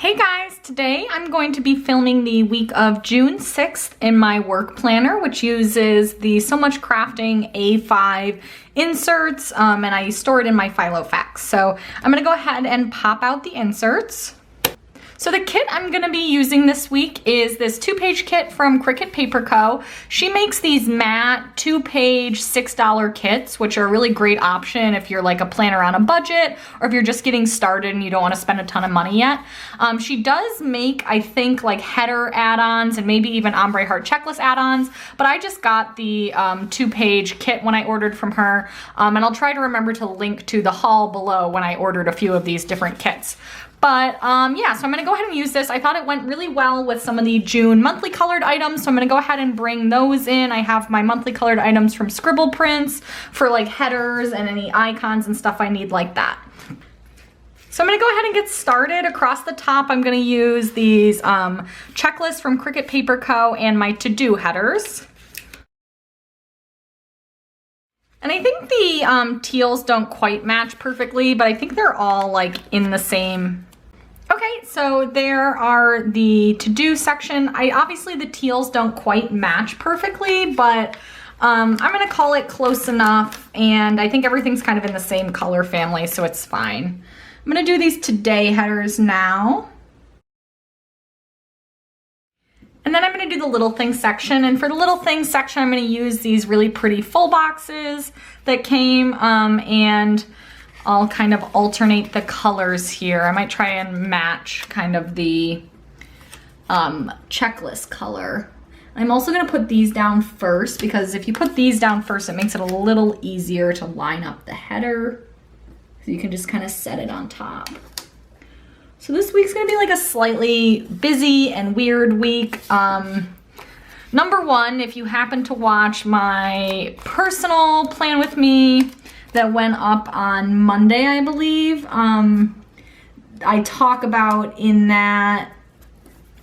Hey guys, today I'm going to be filming the week of June 6th in my work planner, which uses the So Much Crafting A5 inserts, and I store it in my Filofax. So I'm gonna go ahead and pop out the inserts. So the kit I'm gonna be using this week is this 2-page kit from Cricut Paper Co. She makes these matte 2-page $6 kits, which are a really great option if you're like a planner on a budget or if you're just getting started and you don't wanna spend a ton of money yet. She does make, I think, like header add-ons and maybe even ombre heart checklist add-ons, but I just got the 2-page kit when I ordered from her, and I'll try to remember to link to the haul below when I ordered a few of these different kits. But yeah, so I'm gonna go ahead and use this. I thought it went really well with some of the June monthly colored items, so I'm gonna go ahead and bring those in. I have my monthly colored items from Scribble Prints for like headers and any icons and stuff I need like that. So I'm gonna go ahead and get started. Across the top, I'm gonna use these checklists from Cricut Paper Co. and my to-do headers. And I think the teals don't quite match perfectly, but I think they're all like in the same. Okay, so there are the to-do section. Obviously the teals don't quite match perfectly, but I'm gonna call it close enough, and I think everything's kind of in the same color family, so it's fine. I'm gonna do these today headers now. And then I'm gonna do the little things section, and for the little things section, I'm gonna use these really pretty full boxes that came, and I'll kind of alternate the colors here. I might try and match kind of the checklist color. I'm also gonna put these down first, because if you put these down first, it makes it a little easier to line up the header. So you can just kind of set it on top. So this week's gonna be like a slightly busy and weird week. Number one, if you happen to watch my personal plan with me that went up on Monday, I believe, I talk about in that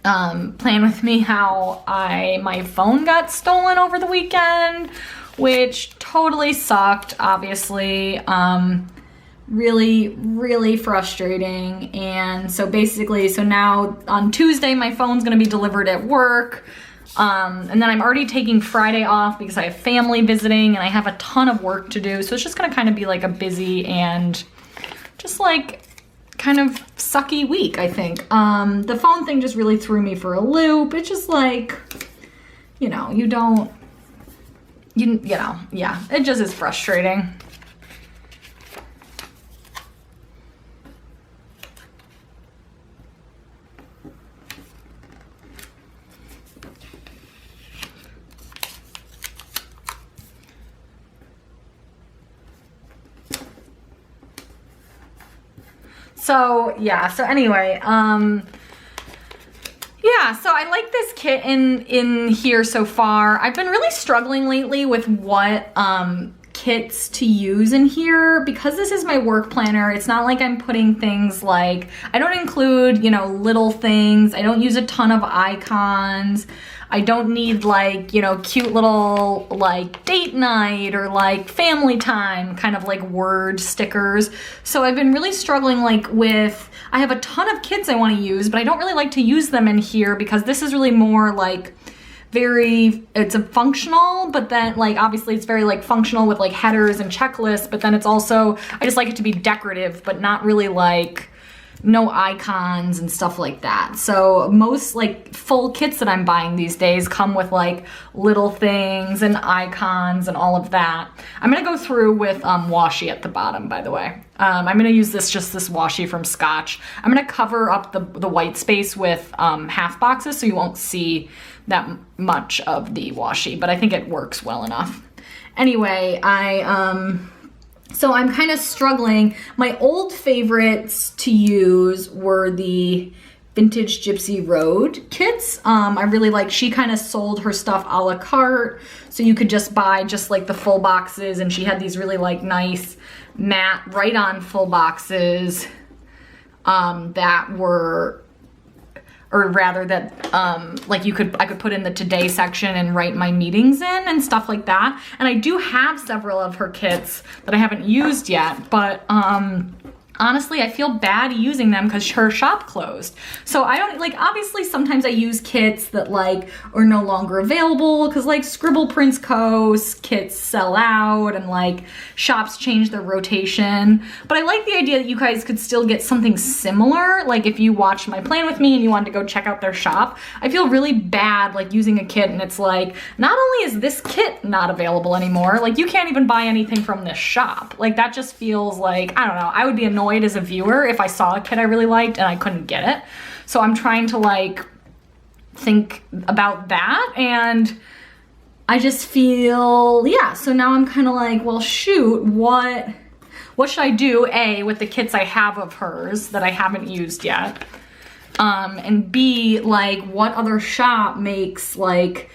plan with me how my phone got stolen over the weekend, which totally sucked, obviously. Really frustrating. And so basically, so now on Tuesday, my phone's gonna be delivered at work. And then I'm already taking Friday off because I have family visiting and I have a ton of work to do. So it's just gonna kind of be like a busy and just like kind of sucky week, I think. The phone thing just really threw me for a loop. It's just like, you know, yeah, it just is frustrating. So yeah, so anyway, yeah, so I like this kit in here so far. I've been really struggling lately with what kits to use in here because this is my work planner. It's not like I'm putting things like, I don't include, you know, little things. I don't use a ton of icons. I don't need like, you know, cute little like date night or like family time kind of like word stickers. So I've been really struggling like with, I have a ton of kits I want to use, but I don't really like to use them in here because this is really more like it's a functional, but then like obviously it's very like functional with like headers and checklists, but then it's also, I just like it to be decorative, but not really like no icons and stuff like that. So most like full kits that I'm buying these days come with like little things and icons and all of that. I'm gonna go through with washi at the bottom, by the way. I'm gonna use this washi from Scotch. I'm gonna cover up the white space with half boxes so you won't see that much of the washi, but I think it works well enough. Anyway, so I'm kind of struggling. My old favorites to use were the Vintage Gypsy Road kits. I really like, she kind of sold her stuff a la carte, so you could just buy just like the full boxes, and she had these really like nice matte right-on full boxes that were, or rather that like I could put in the today section and write my meetings in and stuff like that. And I do have several of her kits that I haven't used yet, but honestly, I feel bad using them because her shop closed. So I don't, like, obviously sometimes I use kits that like are no longer available because like Scribble Prints Co. kits sell out and like shops change their rotation. But I like the idea that you guys could still get something similar. Like if you watched my plan with me and you wanted to go check out their shop, I feel really bad like using a kit and it's like, not only is this kit not available anymore, like you can't even buy anything from this shop. Like that just feels like, I don't know, I would be annoyed as a viewer if I saw a kit I really liked and I couldn't get it. So I'm trying to like think about that, and I just feel, yeah, so now I'm kind of like, well shoot, what should I do, A, with the kits I have of hers that I haven't used yet, and B, like what other shop makes like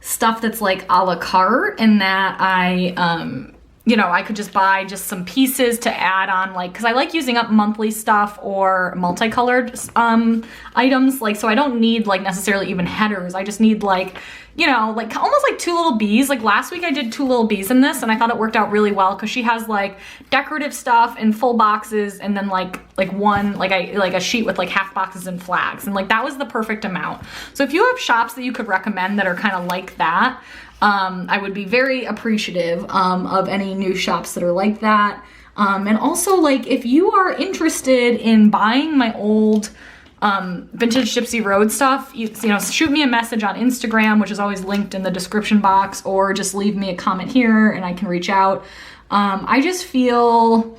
stuff that's like a la carte and that I you know, I could just buy just some pieces to add on, like, because I like using up monthly stuff or multicolored items, like, so I don't need like necessarily even headers. I just need like, you know, like almost like two little bees. Like last week I did two little bees in this and I thought it worked out really well because she has like decorative stuff in full boxes and then like one, like a sheet with like half boxes and flags, and like that was the perfect amount. So if you have shops that you could recommend that are kind of like that, I would be very appreciative of any new shops that are like that. And also, like, if you are interested in buying my old Vintage Gypsy Road stuff, you know, shoot me a message on Instagram, which is always linked in the description box, or just leave me a comment here and I can reach out. I just feel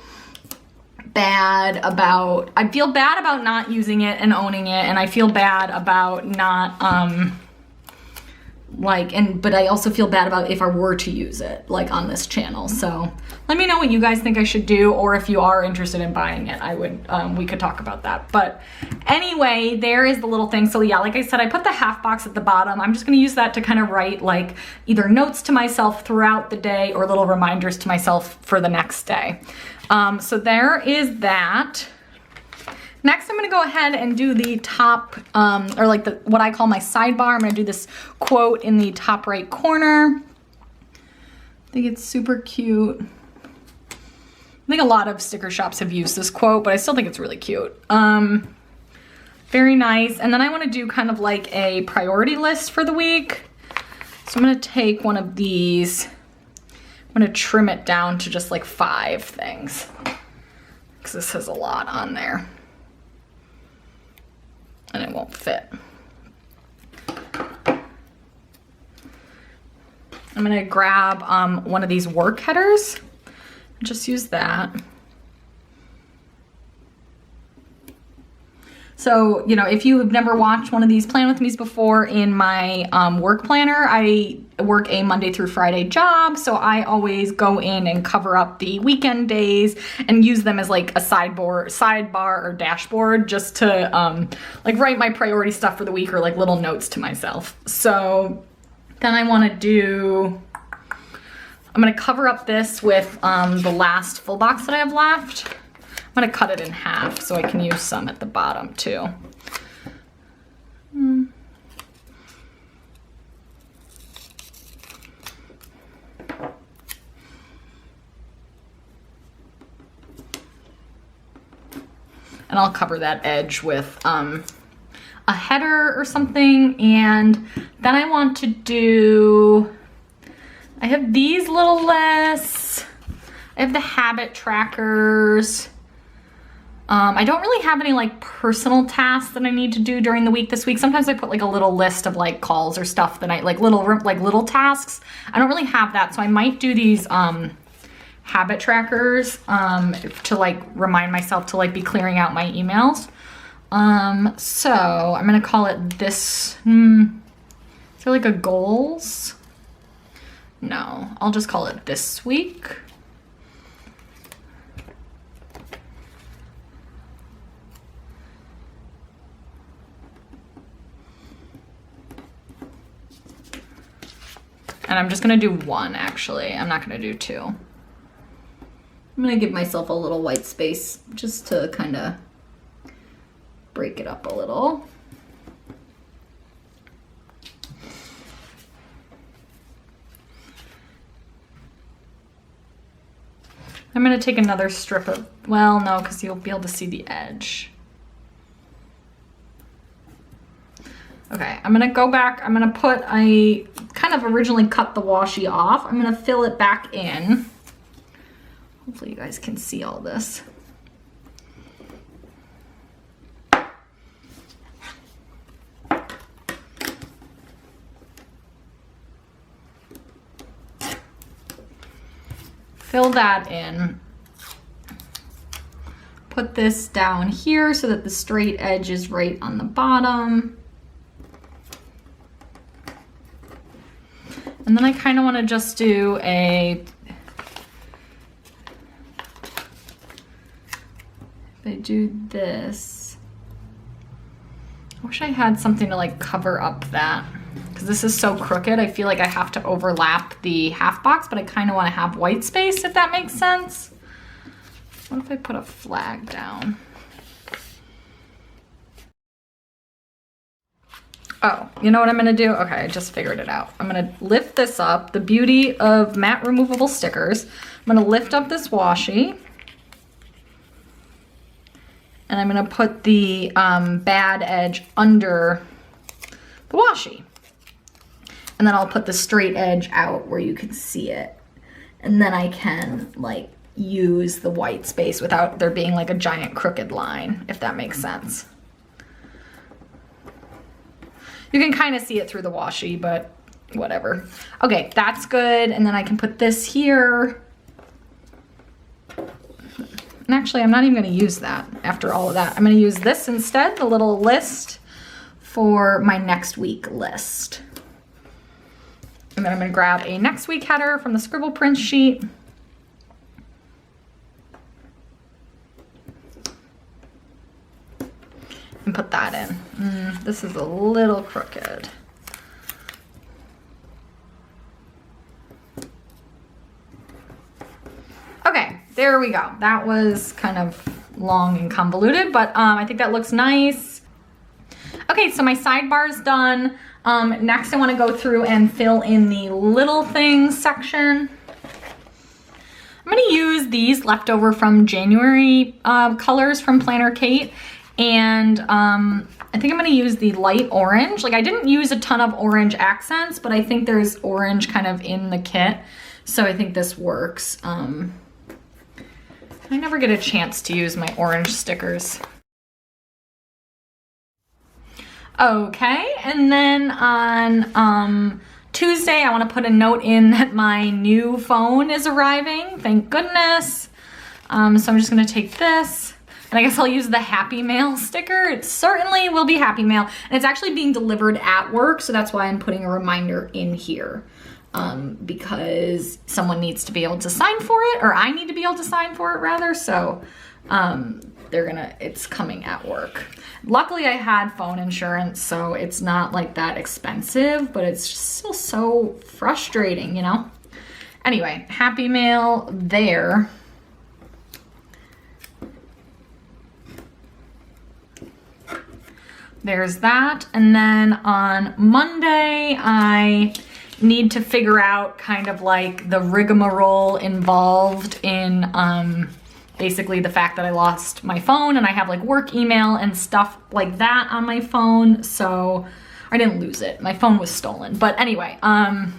bad about, not using it and owning it, and I feel bad about not, but I also feel bad about if I were to use it, like on this channel. So let me know what you guys think I should do, or if you are interested in buying it, I would, we could talk about that. But anyway, there is the little thing. So yeah, like I said, I put the half box at the bottom. I'm just gonna use that to kind of write like either notes to myself throughout the day or little reminders to myself for the next day. So there is that. Next, I'm gonna go ahead and do the top, or like what I call my sidebar. I'm gonna do this quote in the top right corner. I think it's super cute. I think a lot of sticker shops have used this quote, but I still think it's really cute. Very nice. And then I wanna do kind of like a priority list for the week. So I'm gonna take one of these, I'm gonna trim it down to just like 5 things, because this has a lot on there and it won't fit. I'm gonna grab one of these work headers and just use that. So, you know, if you have never watched one of these Plan With Me's before, in my work planner, I work a Monday through Friday job. So I always go in and cover up the weekend days and use them as like a sidebar or dashboard, just to like write my priority stuff for the week or like little notes to myself. So then I want to do, I'm going to cover up this with the last full box that I have left. I'm gonna cut it in half so I can use some at the bottom too. And I'll cover that edge with a header or something. And then I want to do, I have these little lists. I have the habit trackers. I don't really have any like personal tasks that I need to do during the week this week. Sometimes I put like a little list of like calls or stuff that I like little tasks. I don't really have that, so I might do these habit trackers to like remind myself to like be clearing out my emails. So I'm gonna call it this. Is there like a goals? No, I'll just call it this week. And I'm just gonna do 1 actually. I'm not gonna do 2. I'm gonna give myself a little white space just to kind of break it up a little. I'm gonna take another strip of, well, no, because you'll be able to see the edge. Okay, I'm gonna go back, I'm gonna put, I kind of originally cut the washi off. I'm gonna fill it back in. Hopefully you guys can see all this. Fill that in. Put this down here so that the straight edge is right on the bottom. And then I kind of want to just do a, if I do this, I wish I had something to like cover up that, because this is so crooked. I feel like I have to overlap the half box, but I kind of want to have white space, if that makes sense. What if I put a flag down? Oh, you know what I'm gonna do? Okay, I just figured it out. I'm gonna lift this up. The beauty of matte removable stickers. I'm gonna lift up this washi. And I'm gonna put the bad edge under the washi. And then I'll put the straight edge out where you can see it. And then I can like use the white space without there being like a giant crooked line, if that makes sense. You can kind of see it through the washi, but whatever. Okay, that's good. And then I can put this here. And actually, I'm not even going to use that after all of that. I'm going to use this instead, the little list for my next week list. And then I'm going to grab a next week header from the Scribble Print sheet. And put that in. This is a little crooked. Okay, there we go. That was kind of long and convoluted, but I think that looks nice. Okay, so my sidebar's done. Next I want to go through and fill in the little things section. I'm going to use these leftover from January colors from Planner Kate. And I think I'm going to use the light orange. Like I didn't use a ton of orange accents, but I think there's orange kind of in the kit. So I think this works. I never get a chance to use my orange stickers. Okay, and then on Tuesday, I want to put a note in that my new phone is arriving. Thank goodness. So I'm just going to take this. And I guess I'll use the Happy Mail sticker. It certainly will be Happy Mail. And it's actually being delivered at work, so that's why I'm putting a reminder in here. Because someone needs to be able to sign for it, or I need to be able to sign for it rather, so it's coming at work. Luckily I had phone insurance, so it's not like that expensive, but it's just still so frustrating, you know? Anyway, Happy Mail there. There's that. And then on Monday, I need to figure out kind of like the rigmarole involved in basically the fact that I lost my phone and I have like work email and stuff like that on my phone. So I didn't lose it. My phone was stolen. But anyway, I'm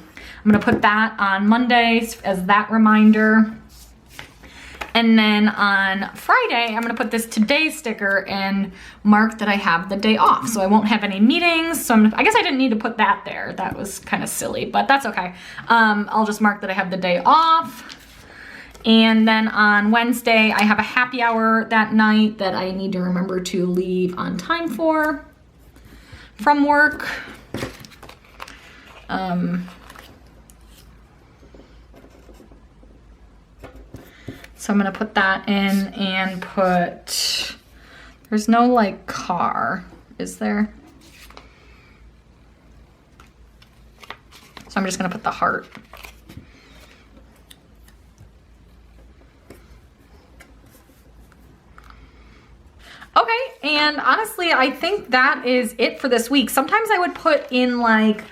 gonna put that on Monday as that reminder. And then on Friday, I'm gonna put this today sticker and mark that I have the day off. So I won't have any meetings. So I guess I didn't need to put that there. That was kind of silly, but that's okay. I'll just mark that I have the day off. And then on Wednesday, I have a happy hour that night that I need to remember to leave on time for from work. So I'm gonna put that in and put, there's no like car, is there? So I'm just gonna put the heart. Okay, and honestly, I think that is it for this week. Sometimes I would put in like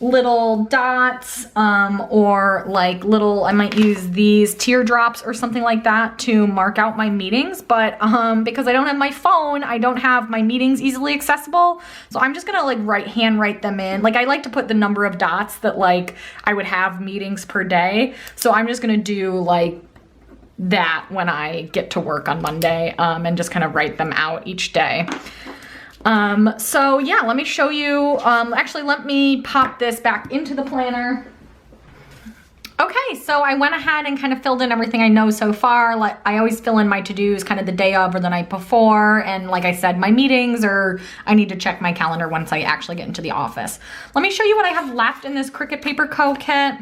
little dots or like little, I might use these teardrops or something like that to mark out my meetings, but because I don't have my phone, I don't have my meetings easily accessible, so I'm just gonna like hand write them in. Like I like to put the number of dots that like I would have meetings per day, so I'm just gonna do like that when I get to work on Monday and just kind of write them out each day. So yeah, let me show you, actually let me pop this back into the planner. Okay, so I went ahead and kind of filled in everything I know so far. Like I always fill in my to-dos kind of the day of or the night before. And like I said, my meetings, or I need to check my calendar once I actually get into the office. Let me show you what I have left in this Cricut Paper Co. kit.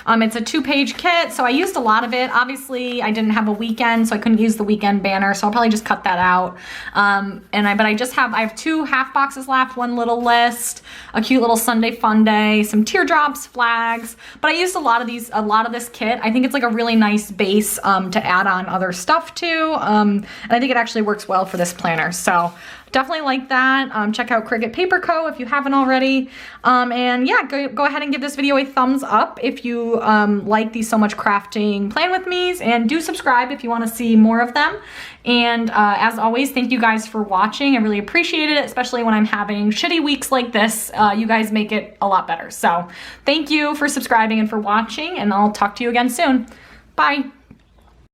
It's a 2-page kit, so I used a lot of it. Obviously, I didn't have a weekend, so I couldn't use the weekend banner, so I'll probably just cut that out. But I have 2 half boxes left, 1 little list, a cute little Sunday fun day, some teardrops, flags. But I used a lot of this kit. I think it's like a really nice base to add on other stuff to, and I think it actually works well for this planner. So definitely like that. Check out Cricut Paper Co. if you haven't already. And yeah, go ahead and give this video a thumbs up if you like these So Much Crafting Plan With Me's, and do subscribe if you want to see more of them. And as always, thank you guys for watching. I really appreciate it, especially when I'm having shitty weeks like this. You guys make it a lot better. So thank you for subscribing and for watching, and I'll talk to you again soon. Bye.